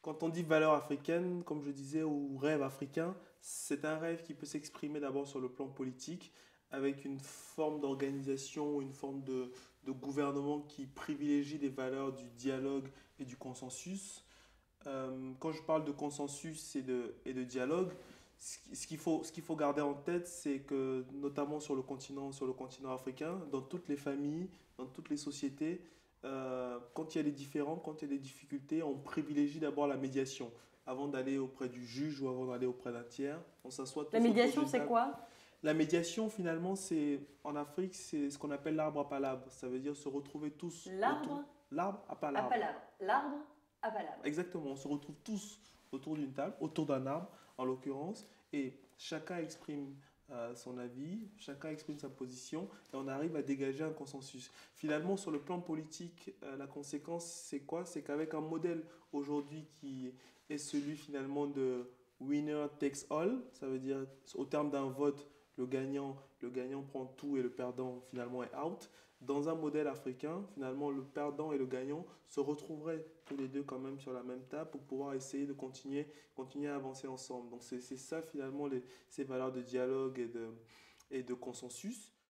Quand on dit valeur africaine, comme je disais, ou rêve africain, c'est un rêve qui peut s'exprimer d'abord sur le plan politique, avec une forme d'organisation, une forme de gouvernement qui privilégie les valeurs du dialogue et du consensus. Quand je parle de consensus et de dialogue, ce qu'il faut garder en tête, c'est que notamment sur le continent africain, dans toutes les familles, dans toutes les sociétés, quand il y a des différends, quand il y a des difficultés, on privilégie d'abord la médiation. Avant d'aller auprès du juge ou avant d'aller auprès d'un tiers, on s'assoit La tous autour médiation, d'une c'est table. quoi? La médiation, finalement, en Afrique, c'est ce qu'on appelle l'arbre à palabre. Ça veut dire se retrouver tous autour. L'arbre L'arbre à à palabre. palabre. L'arbre à palabre. Exactement, on se retrouve tous autour d'une table, autour d'un arbre en l'occurrence, et chacun exprime son avis, chacun exprime sa position, et on arrive à dégager un consensus. Finalement, sur le plan politique, la conséquence, c'est quoi? C'est qu'avec un modèle aujourd'hui qui est celui finalement de winner takes all, ça veut dire au terme d'un vote, le gagnant prend tout et le perdant finalement est out. Dans un modèle africain, finalement, le perdant et le gagnant se retrouveraient tous les deux quand même sur la même table pour pouvoir essayer de continuer à avancer ensemble. Donc c'est ça finalement ces valeurs de dialogue et de consensus.